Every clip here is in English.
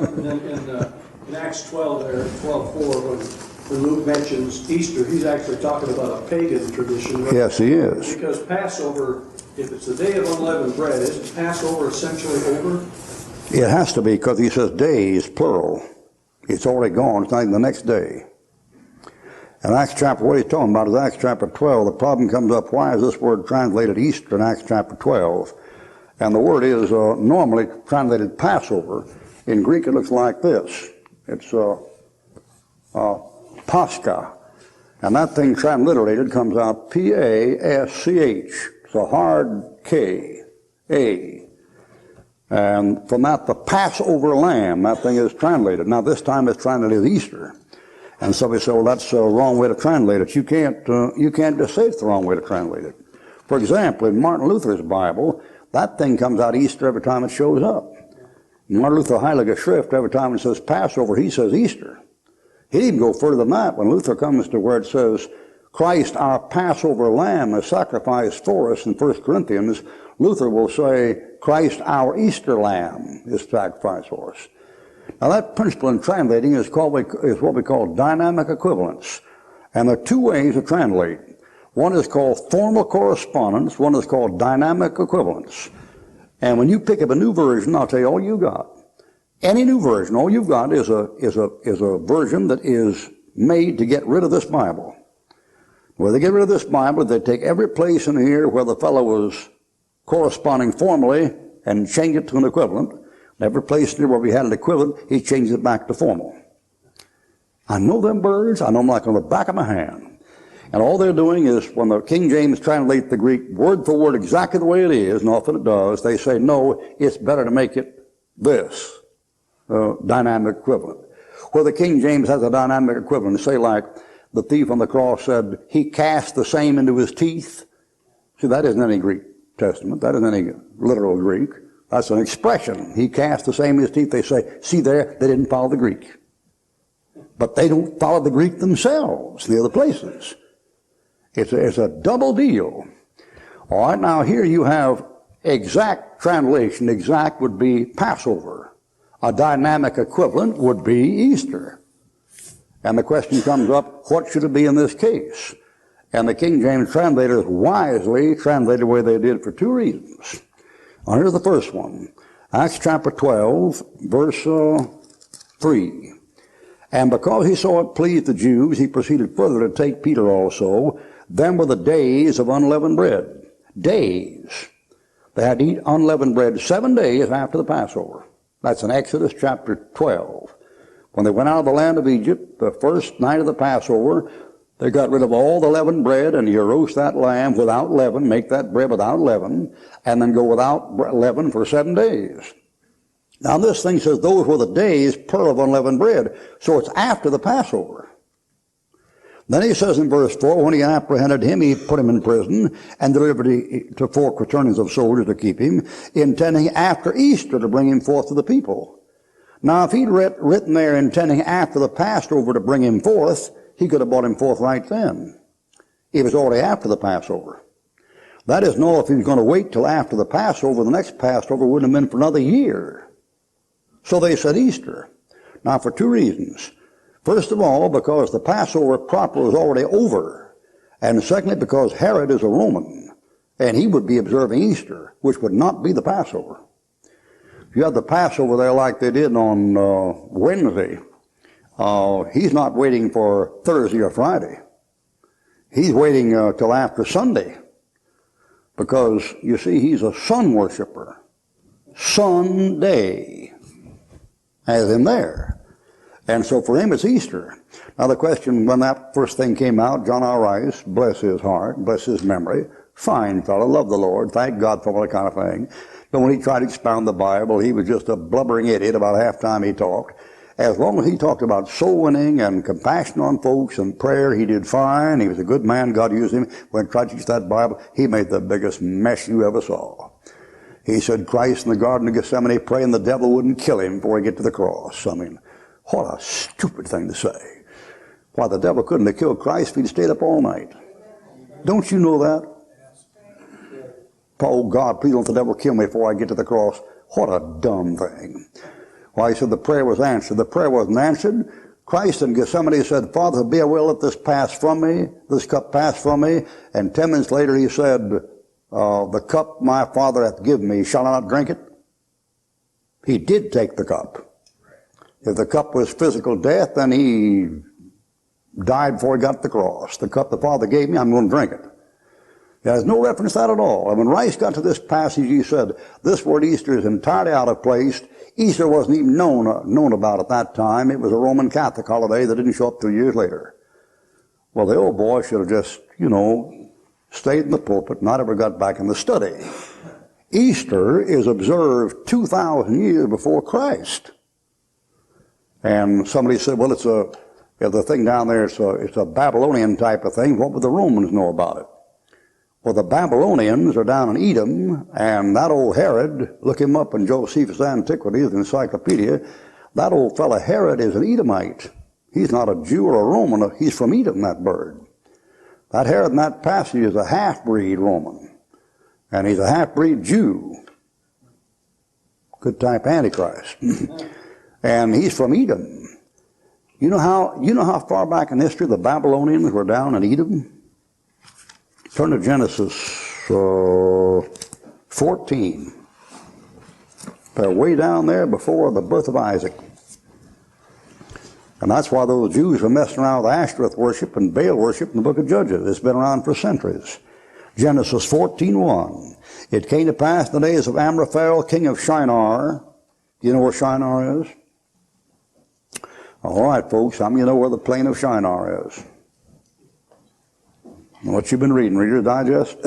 in Acts 12, there, 12:4, when Luke mentions Easter, he's actually talking about a pagan tradition. Right? Yes, he is. Because Passover, if it's the day of unleavened bread, isn't Passover essentially over? It has to be, because he says days, plural. It's already gone. It's not even the next day. And Acts chapter, what he's talking about is Acts chapter 12. The problem comes up, why is this word translated Easter in Acts chapter 12? And the word is normally translated Passover. In Greek, it looks like this. It's Pascha. And that thing transliterated comes out P-A-S-C-H. It's a hard K-A. And from that, the Passover lamb, that thing is translated. Now, this time it's translated Easter. And somebody said, well, that's a wrong way to translate it. You can't just say it's the wrong way to translate it. For example, in Martin Luther's Bible, that thing comes out Easter every time it shows up. Martin Luther Heilige Schrift, every time it says Passover, he says Easter. He didn't go further than that. When Luther comes to where it says, Christ, our Passover lamb, is sacrificed for us in 1 Corinthians, Luther will say, Christ, our Easter lamb, is sacrificed for us. Now that principle in translating is what we call dynamic equivalence. And there are two ways to translate. One is called formal correspondence, one is called dynamic equivalence. And when you pick up a new version, I'll tell you all you got. Any new version, all you've got is a version that is made to get rid of this Bible. Where they get rid of this Bible, they take every place in here where the fellow was corresponding formally and change it to an equivalent. Every place where we had an equivalent, he changed it back to formal. I know them birds. I know them like on the back of my hand. And all they're doing is, when the King James translates the Greek word for word exactly the way it is, and often it does, they say, no, it's better to make it this, dynamic equivalent. Where the King James has a dynamic equivalent, say like the thief on the cross said, he cast the same into his teeth. See, that isn't any Greek Testament. That isn't any literal Greek. That's an expression. He cast the same in his teeth. They say, see there, they didn't follow the Greek. But they don't follow the Greek themselves, the other places. It's a double deal. All right, now here you have exact translation. Exact would be Passover. A dynamic equivalent would be Easter. And the question comes up, what should it be in this case? And the King James translators wisely translated the way they did for two reasons. Now, here's the first one. Acts chapter 12, verse 3. And because he saw it pleased the Jews, he proceeded further to take Peter also. Then were the days of unleavened bread. Days. They had to eat unleavened bread 7 days after the Passover. That's in Exodus chapter 12. When they went out of the land of Egypt, the first night of the Passover, they got rid of all the leavened bread, and you roast that lamb without leaven, make that bread without leaven, and then go without leaven for 7 days. Now this thing says those were the days per of unleavened bread, so it's after the Passover. Then he says in verse 4, when he apprehended him, he put him in prison and delivered to 4 quaternions of soldiers to keep him, intending after Easter to bring him forth to the people. Now if he'd written there intending after the Passover to bring him forth, he could have brought him forth right then. It was already after the Passover. That is, no, if he was going to wait till after the Passover, the next Passover wouldn't have been for another year. So they said Easter. Now for 2 reasons. First of all, because the Passover proper was already over. And secondly, because Herod is a Roman, and he would be observing Easter, which would not be the Passover. If you had the Passover there like they did on Wednesday, he's not waiting for Thursday or Friday. He's waiting till after Sunday. Because, you see, he's a sun worshiper. Sunday, as in there. And so for him it's Easter. Now the question, when that first thing came out, John R. Rice, bless his heart, bless his memory, fine fellow, love the Lord, thank God for all that kind of thing. But when he tried to expound the Bible, he was just a blubbering idiot about half time he talked. As long as he talked about soul winning and compassion on folks and prayer, he did fine. He was a good man. God used him. When he tried to teach that Bible, he made the biggest mess you ever saw. He said Christ in the Garden of Gethsemane praying the devil wouldn't kill him before he get to the cross. I mean, what a stupid thing to say. Why, the devil couldn't have killed Christ if he'd stayed up all night. Don't you know that? Oh, God, please don't let the devil kill me before I get to the cross. What a dumb thing. Why, he said the prayer was answered. The prayer wasn't answered. Christ in Gethsemane said, Father, be I will let this pass from me, this cup pass from me. And 10 minutes later he said, the cup my Father hath given me, shall I not drink it? He did take the cup. If the cup was physical death, then he died before he got to the cross. The cup the Father gave me, I'm going to drink it. There's no reference to that at all. And when Rice got to this passage, he said, this word Easter is entirely out of place. Easter wasn't even known about at that time. It was a Roman Catholic holiday that didn't show up 2 years later. Well, the old boy should have just, stayed in the pulpit, not ever got back in the study. Easter is observed 2,000 years before Christ. And somebody said, well, the thing down there, it's a Babylonian type of thing. What would the Romans know about it? Well, the Babylonians are down in Edom, and that old Herod, look him up in Josephus' Antiquities, the encyclopedia, that old fella Herod is an Edomite. He's not a Jew or a Roman. He's from Edom, that bird. That Herod in that passage is a half-breed Roman, and he's a half-breed Jew. Good type Antichrist. And he's from Edom. You know how far back in history the Babylonians were down in Edom? Turn to Genesis 14. They're way down there before the birth of Isaac. And that's why those Jews were messing around with Ashtoreth worship and Baal worship in the book of Judges. It's been around for centuries. Genesis 14:1. It came to pass in the days of Amraphel, king of Shinar. Do you know where Shinar is? All right, folks, some of you know where the plain of Shinar is. What you've been reading, Reader's Digest?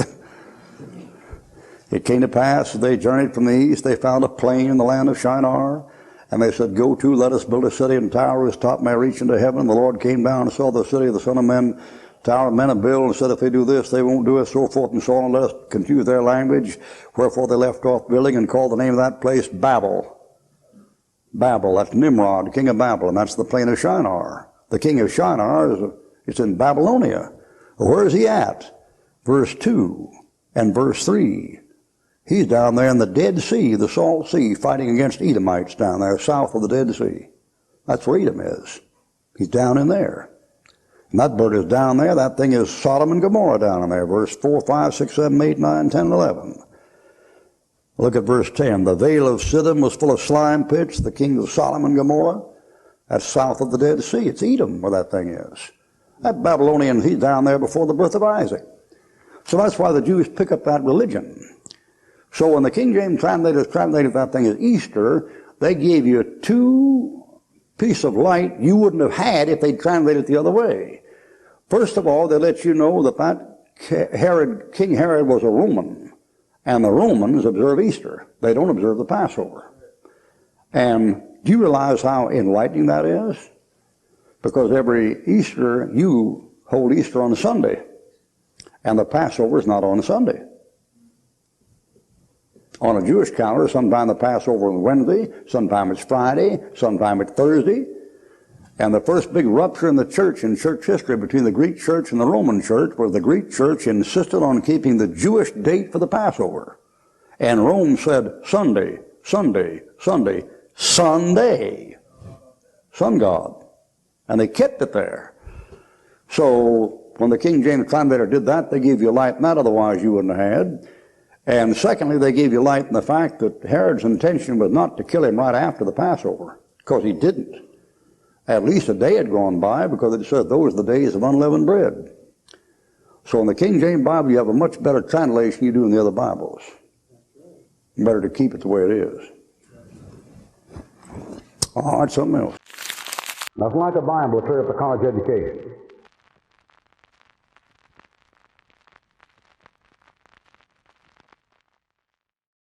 It came to pass, as they journeyed from the east, they found a plain in the land of Shinar. And they said, go to, let us build a city and tower whose top may reach into heaven. And the Lord came down and saw the city of the Son of Men, tower of men and build, and said, if they do this, they won't do it, so forth and so on, let us confuse their language. Wherefore they left off building and called the name of that place Babel. Babel, that's Nimrod, king of Babel, and that's the plain of Shinar. The king of Shinar is in Babylonia. Where is he at? Verse 2 and verse 3. He's down there in the Dead Sea, the Salt Sea, fighting against Edomites down there, south of the Dead Sea. That's where Edom is. He's down in there. And that bird is down there. That thing is Sodom and Gomorrah down in there. Verse 4, 5, 6, 7, 8, 9, 10, and 11. Look at verse 10. The vale of Siddim was full of slime pits, the king of Sodom and Gomorrah. That's south of the Dead Sea. It's Edom where that thing is. That Babylonian, he's down there before the birth of Isaac. So that's why the Jews pick up that religion. So when the King James translators translated that thing as Easter, they gave you two pieces of light you wouldn't have had if they translated it the other way. First of all, they let you know that King Herod was a Roman, and the Romans observe Easter. They don't observe the Passover. And do you realize how enlightening that is? Because every Easter, you hold Easter on a Sunday, and the Passover is not on a Sunday. On a Jewish calendar, sometimes the Passover is Wednesday, sometimes it's Friday, sometimes it's Thursday. And the first big rupture in the church, in church history, between the Greek church and the Roman church, was the Greek church insisted on keeping the Jewish date for the Passover. And Rome said, Sunday, Sunday, Sunday, Sunday, sun god. And they kept it there. So when the King James translator did that, they gave you light in that, otherwise you wouldn't have had. And secondly, they gave you light in the fact that Herod's intention was not to kill him right after the Passover, because he didn't. At least a day had gone by, because it said those are the days of unleavened bread. So in the King James Bible, you have a much better translation you do in the other Bibles. Better to keep it the way it is. All right, something else. Nothing like a Bible to clear up a college education.